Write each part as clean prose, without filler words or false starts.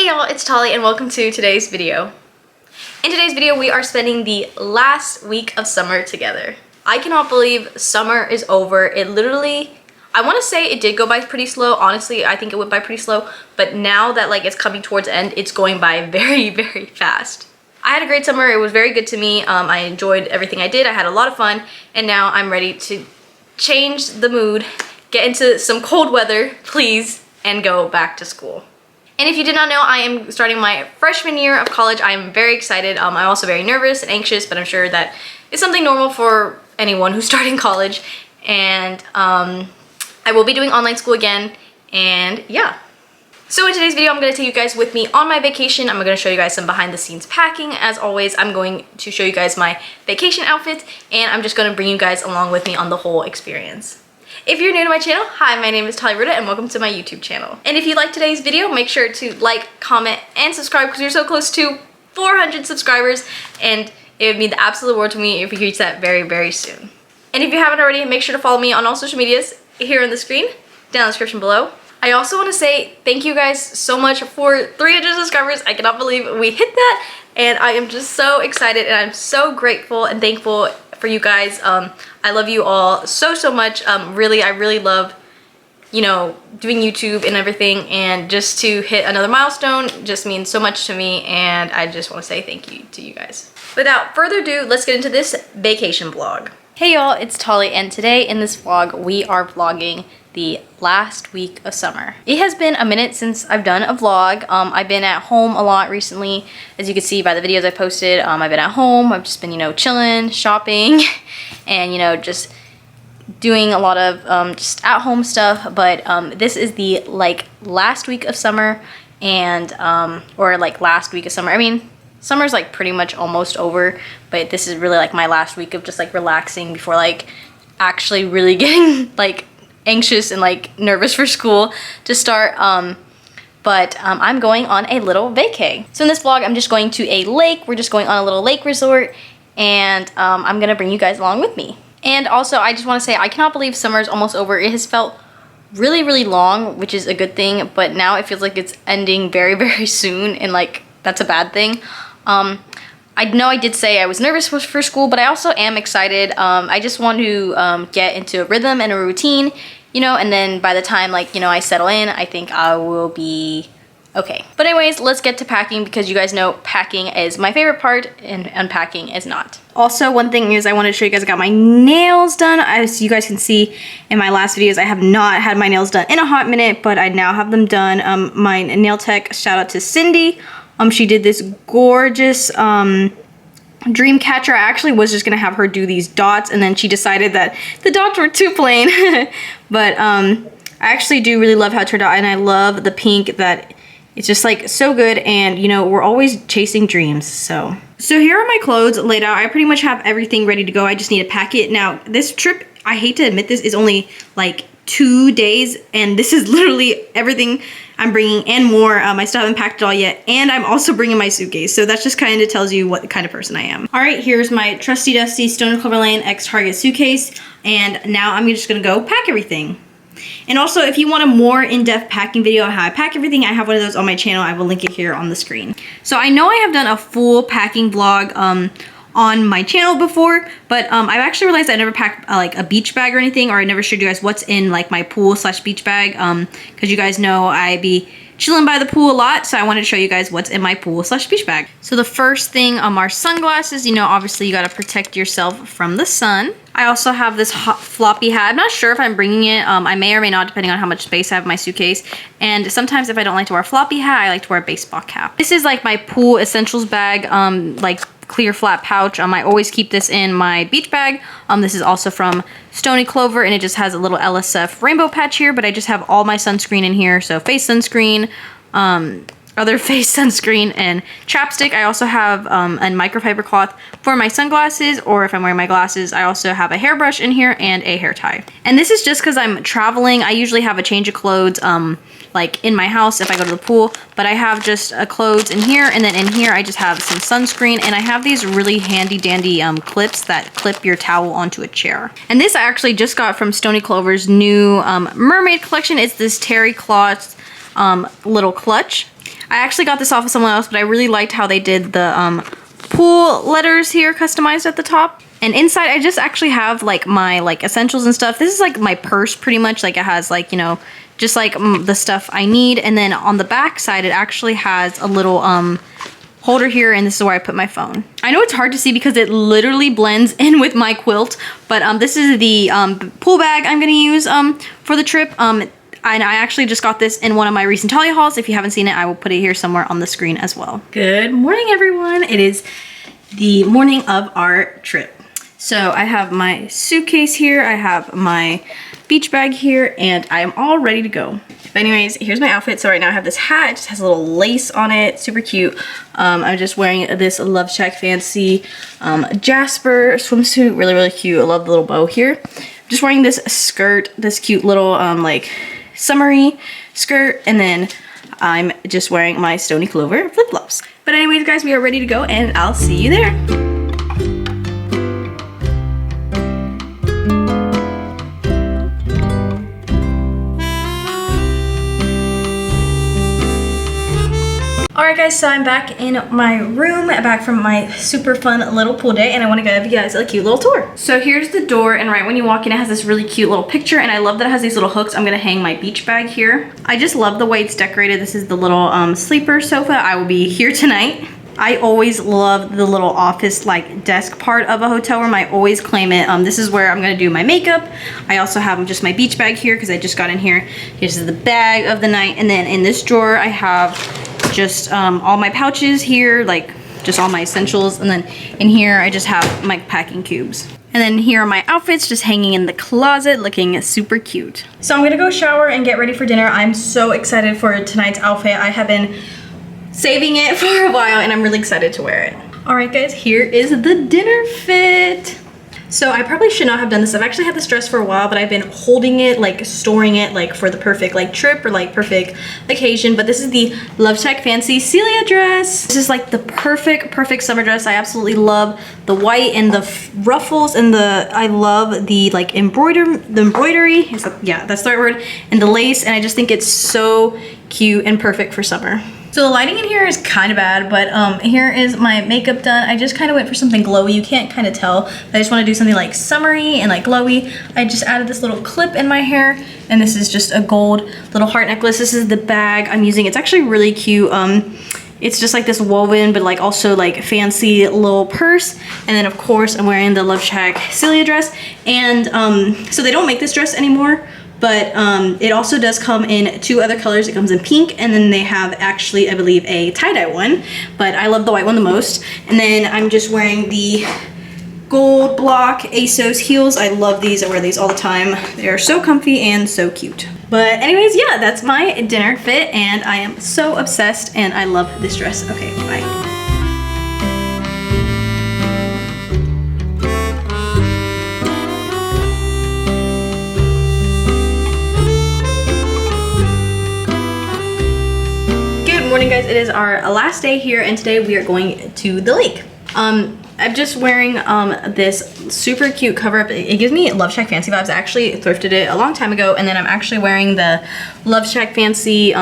Hey y'all, it's Tali and welcome to today's video. In today's video, we are spending the last week of summer together. I cannot believe summer is over. It literally, I want to say it did go by pretty slow. Honestly, I think it went by pretty slow, but now that like it's coming towards the end, it's going by very, very fast. I had a great summer. It was very good to me. I enjoyed everything I did. I had a lot of fun, and now I'm ready to change the mood, get into some cold weather, please, and go back to school. And if you did not know, I am starting my freshman year of college. I am very excited. I'm also very nervous and anxious, but I'm sure that is something normal for anyone who's starting college. And I will be doing online school again, and yeah. So in today's video, I'm going to take you guys with me on my vacation. I'm going to show you guys some behind the scenes packing. As always, I'm going to show you guys my vacation outfits, and I'm just going to bring you guys along with me on the whole experience. If you're new to my channel, hi, my name is Tali and welcome to my YouTube channel. And if you liked today's video, make sure to like, comment, and subscribe because we're so close to 400 subscribers, and it would mean the absolute world to me if we reach that very, very soon. And if you haven't already, make sure to follow me on all social medias here on the screen, down in the description below. I also want to say thank you guys so much for 300 subscribers. I cannot believe we hit that, and I am just so excited, and I'm so grateful and thankful for you guys. I love you all so much. I really love, you know, doing YouTube and everything, and just to hit another milestone just means so much to me, and I just want to say thank you to you guys. Without further ado, let's get into this vacation vlog. Hey y'all, it's Tali, and today in this vlog we are vlogging the last week of summer. It has been a minute since I've done a vlog. I've been at home a lot recently. As you can see by the videos I posted, I've been at home. I've just been, you know, chilling, shopping, and, you know, just doing a lot of just at home stuff. But this is the like last week of summer, and or like last week of summer. I mean, summer's like pretty much almost over, but this is really like my last week of just like relaxing before like actually really getting like anxious and like nervous for school to start. But I'm going on a little vacay. So in this vlog, I'm just going to a lake. We're just going on a little lake resort, and I'm gonna bring you guys along with me. And also, I just want to say I cannot believe summer is almost over. It has felt really long, which is a good thing, but now it feels like it's ending very soon, and like that's a bad thing. I know I did say I was nervous for school, but I also am excited. I just want to get into a rhythm and a routine, you know, and then by the time, like, you know, I settle in, I think I will be okay. But anyways, let's get to packing, because you guys know packing is my favorite part and unpacking is not. Also, one thing is I want to show you guys I got my nails done. As you guys can see in my last videos, I have not had my nails done in a hot minute, but I now have them done. My nail tech, shout out to Cindy. She did this gorgeous dream catcher. I actually was just gonna have her do these dots, and then she decided that the dots were too plain. But I actually do really love how it turned out, and I love the pink. That it's just like so good, and you know, we're always chasing dreams. So here are my clothes laid out. I pretty much have everything ready to go. I just need to pack it. Now this trip, I hate to admit this, is only like 2 days, and this is literally everything I'm bringing and more. I still haven't packed it all yet, and I'm also bringing my suitcase, so that just kind of tells you what kind of person I am. All right, here's my trusty dusty Stone Clover Lane X Target suitcase, and now I'm just gonna go pack everything. And also, if you want a more in-depth packing video on how I pack everything, I have one of those on my channel. I will link it here on the screen. So I know I have done a full packing vlog on my channel before, but I've actually realized I never packed like a beach bag or anything, or I never showed you guys what's in like my pool / beach bag, because you guys know I be chilling by the pool a lot, so I wanted to show you guys what's in my pool / beach bag. So the first thing are sunglasses. You know, obviously you gotta protect yourself from the sun. I also have this hot floppy hat. I'm not sure if I'm bringing it. I may or may not, depending on how much space I have in my suitcase. And sometimes if I don't like to wear a floppy hat, I like to wear a baseball cap. This is like my pool essentials bag, like clear flat pouch. I always keep this in my beach bag. This is also from Stony Clover, and it just has a little LSF rainbow patch here, but I just have all my sunscreen in here. So face sunscreen, other face sunscreen, and chapstick. I also have a microfiber cloth for my sunglasses, or if I'm wearing my glasses, I also have a hairbrush in here and a hair tie. And this is just because I'm traveling. I usually have a change of clothes like in my house if I go to the pool, but I have just clothes in here, and then in here I just have some sunscreen, and I have these really handy dandy clips that clip your towel onto a chair. And this I actually just got from Stony Clover's new mermaid collection. It's this terry cloth little clutch. I actually got this off of someone else, but I really liked how they did the pool letters here customized at the top. And inside I just actually have like my like essentials and stuff. This is like my purse pretty much. Like it has like, you know, just like the stuff I need. And then on the back side it actually has a little holder here, and this is where I put my phone. I know it's hard to see because it literally blends in with my quilt, but this is the pool bag I'm gonna use for the trip. And I actually just got this in one of my recent Tali hauls. If you haven't seen it, I will put it here somewhere on the screen as well. Good morning, everyone. It is the morning of our trip. So I have my suitcase here, I have my beach bag here, and I am all ready to go. But anyways, here's my outfit. So right now I have this hat, it just has a little lace on it, super cute. I'm just wearing this Love Shack Fancy Jasper swimsuit, really, really cute. I love the little bow here. Just wearing this skirt, this cute little like summery skirt, and then I'm just wearing my Stony Clover flip-flops. But anyways, guys, we are ready to go, and I'll see you there. Alright guys, so I'm back in my room, back from my super fun little pool day, and I want to give you guys a cute little tour. So here's the door, and right when you walk in it has this really cute little picture, and I love that it has these little hooks. I'm going to hang my beach bag here. I just love the way it's decorated. This is the little sleeper sofa. I will be here tonight. I always love the little office like desk part of a hotel room. I always claim it. This is where I'm gonna do my makeup. I also have just my beach bag here because I just got in here. This is the bag of the night, and then in this drawer I have just all my pouches here, like just all my essentials, and then in here I just have my packing cubes. And then here are my outfits just hanging in the closet looking super cute. So I'm gonna go shower and get ready for dinner. I'm so excited for tonight's outfit. I have been saving it for a while, and I'm really excited to wear it. All right guys, here is the dinner fit. So I probably should not have done this. I've actually had this dress for a while, but I've been holding it, like storing it like for the perfect like trip or like perfect occasion. But this is the Love Shack Fancy Celia dress. This is like the perfect summer dress. I absolutely love the white and the ruffles, and I love the like embroidery. Yeah, that's the right word. And the lace, and I just think it's so cute and perfect for summer. So the lighting in here is kind of bad, but here is my makeup done. I just kind of went for something glowy. You can't kind of tell. I just want to do something like summery and like glowy. I just added this little clip in my hair, and this is just a gold little heart necklace. This is the bag I'm using. It's actually really cute. It's just like this woven, but like also like fancy little purse. And then of course I'm wearing the Love Shack Celia dress. And so they don't make this dress anymore, but it also does come in 2 other colors. It comes in pink, and then they have actually, I believe, a tie-dye one, but I love the white one the most. And then I'm just wearing the gold block ASOS heels. I love these. I wear these all the time. They are so comfy and so cute. But anyways, yeah, that's my dinner fit, and I am so obsessed, and I love this dress. Okay, bye. Morning guys, it is our last day here, and today we are going to the lake. I'm just wearing this super cute cover up. It gives me Love Shack Fancy vibes. I actually thrifted it a long time ago, and then I'm actually wearing the Love Shack Fancy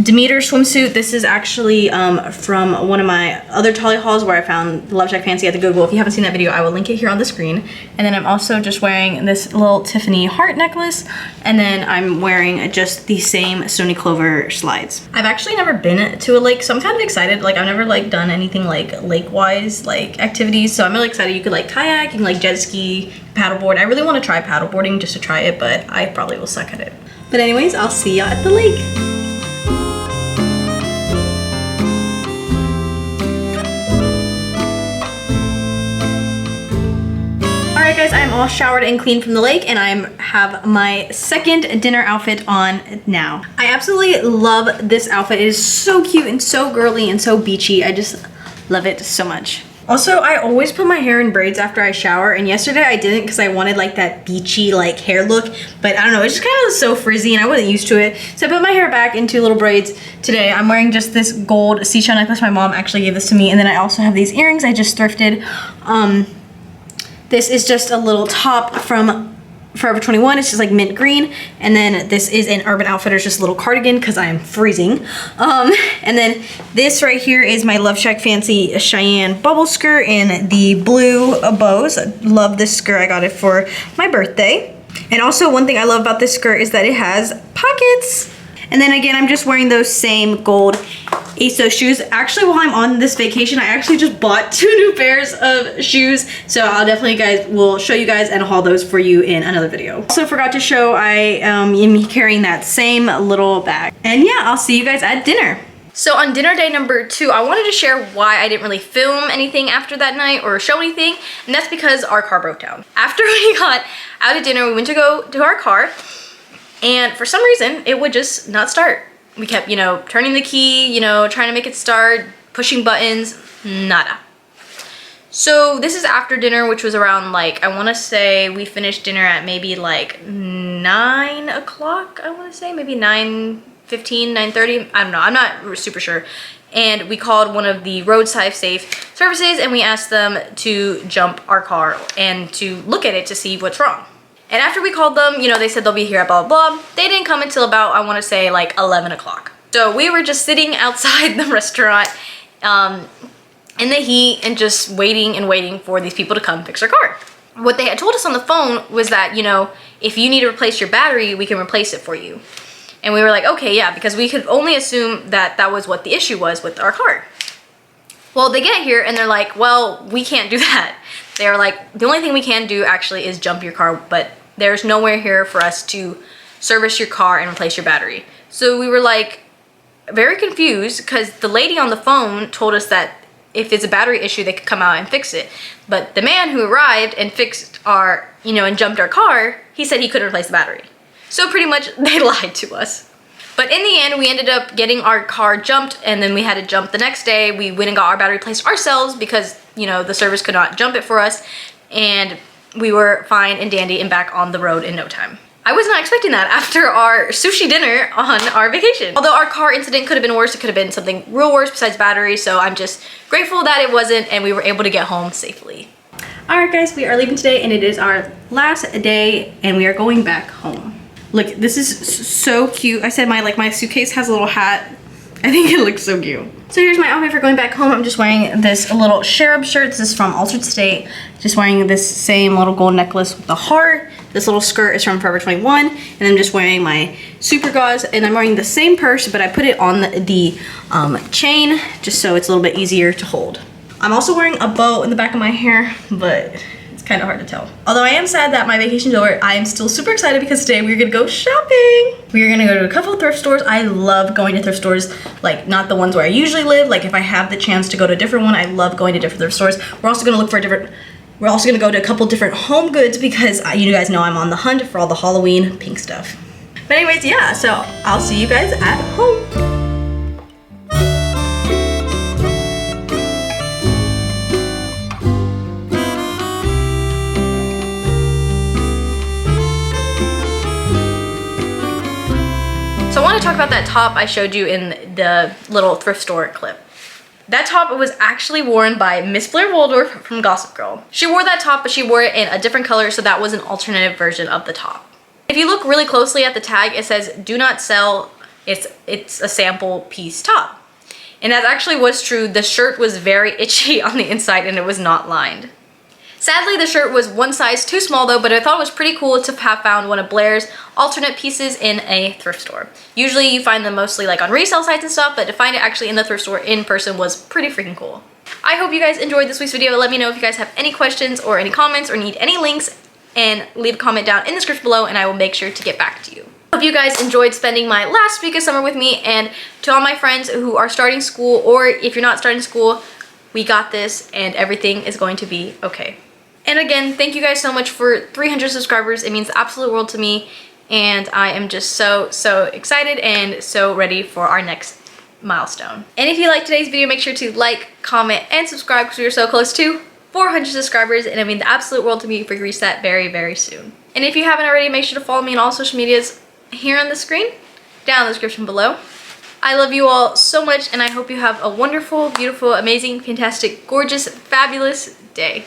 Demeter swimsuit. This is actually from one of my other Tali hauls where I found the Love Shack Fancy at the Goodwill. If you haven't seen that video, I will link it here on the screen. And then I'm also just wearing this little Tiffany heart necklace, and then I'm wearing just the same Stony Clover slides. I've actually never been to a lake, so I'm kind of excited. Like I've never like done anything like lake-wise like activities, so I'm really excited. You could like kayak, you can like jet ski, paddleboard. I really want to try paddleboarding just to try it, but I probably will suck at it. But anyways, I'll see y'all at the lake. Alright guys, I'm all showered and clean from the lake, and I have my second dinner outfit on now. I absolutely love this outfit. It is so cute and so girly and so beachy. I just love it so much. Also, I always put my hair in braids after I shower, and yesterday I didn't because I wanted like that beachy like hair look, but I don't know, it's just kind of so frizzy and I wasn't used to it. So I put my hair back into little braids today. I'm wearing just this gold seashell necklace. My mom actually gave this to me, and then I also have these earrings I just thrifted. This is just a little top from Forever 21. It's just like mint green. And then this is an Urban Outfitters, just a little cardigan because I am freezing. And then this right here is my Love Shack Fancy Cheyenne bubble skirt in the blue bows. I love this skirt. I got it for my birthday. And also one thing I love about this skirt is that it has pockets. And then again, I'm just wearing those same gold xoxo shoes. Actually, while I'm on this vacation, I actually just bought 2 new pairs of shoes. So I'll definitely will show you guys and haul those for you in another video. Also forgot to show I am carrying that same little bag. And yeah, I'll see you guys at dinner. So on dinner day number 2, I wanted to share why I didn't really film anything after that night or show anything. And that's because our car broke down. After we got out of dinner, we went to go to our car. And for some reason, it would just not start. We kept, turning the key, trying to make it start, pushing buttons, nada. So this is after dinner, which was around like, I want to say we finished dinner at maybe like 9 o'clock, I want to say, maybe 9:15, 9:30, I don't know, I'm not super sure. And we called one of the roadside safe services and we asked them to jump our car and to look at it to see what's wrong. And after we called them, they said they'll be here at blah, blah, blah. They didn't come until about, I want to say, like 11 o'clock. So we were just sitting outside the restaurant in the heat and just waiting and waiting for these people to come fix our car. What they had told us on the phone was that, if you need to replace your battery, we can replace it for you. And we were like, okay, yeah, because we could only assume that that was what the issue was with our car. Well, they get here and they're like, well, we can't do that. They're like, the only thing we can do actually is jump your car, but there's nowhere here for us to service your car and replace your battery. So we were like very confused because the lady on the phone told us that if it's a battery issue, they could come out and fix it. But the man who arrived and fixed our, and jumped our car, he said he couldn't replace the battery. So pretty much they lied to us. But in the end, we ended up getting our car jumped and then we had to jump the next day. We went and got our battery replaced ourselves because, the service could not jump it for us. And we were fine and dandy and back on the road in no time. I was not expecting that after our sushi dinner on our vacation. Although our car incident could have been worse, it could have been something real worse besides battery. So I'm just grateful that it wasn't and we were able to get home safely. All right, guys, we are leaving today and it is our last day and we are going back home. Look, this is so cute. I said my suitcase has a little hat. I think it looks so cute. So here's my outfit for going back home. I'm just wearing this little cherub shirt. This is from Altered State. Just wearing this same little gold necklace with the heart. This little skirt is from Forever 21. And I'm just wearing my super gauze. And I'm wearing the same purse, but I put it on the chain just so it's a little bit easier to hold. I'm also wearing a bow in the back of my hair, but kind of hard to tell. Although I am sad that my vacation's over, I am still super excited because today we're gonna go shopping. We're gonna go to a couple of thrift stores. I love going to thrift stores, like not the ones where I usually live. Like if I have the chance to go to a different one, I love going to different thrift stores. We're also gonna we're also gonna go to a couple different home goods because you guys know I'm on the hunt for all the Halloween pink stuff. But anyways, yeah, so I'll see you guys at home. So I want to talk about that top I showed you in the little thrift store clip. That top was actually worn by Miss Blair Waldorf from Gossip Girl. She wore that top, but she wore it in a different color, so that was an alternative version of the top. If you look really closely at the tag, it says, "Do not sell, it's a sample piece top." And that's actually what's true. The shirt was very itchy on the inside and it was not lined. Sadly, the shirt was one size too small though, but I thought it was pretty cool to have found one of Blair's alternate pieces in a thrift store. Usually you find them mostly like on resale sites and stuff, but to find it actually in the thrift store in person was pretty freaking cool. I hope you guys enjoyed this week's video. Let me know if you guys have any questions or any comments or need any links, and leave a comment down in the description below and I will make sure to get back to you. Hope you guys enjoyed spending my last week of summer with me, and to all my friends who are starting school, or if you're not starting school, we got this and everything is going to be okay. And again, thank you guys so much for 300 subscribers. It means the absolute world to me. And I am just so excited and so ready for our next milestone. And if you liked today's video, make sure to like, comment, and subscribe because we are so close to 400 subscribers. And it means the absolute world to me if we reach that very, very soon. And if you haven't already, make sure to follow me on all social medias here on the screen, down in the description below. I love you all so much and I hope you have a wonderful, beautiful, amazing, fantastic, gorgeous, fabulous day.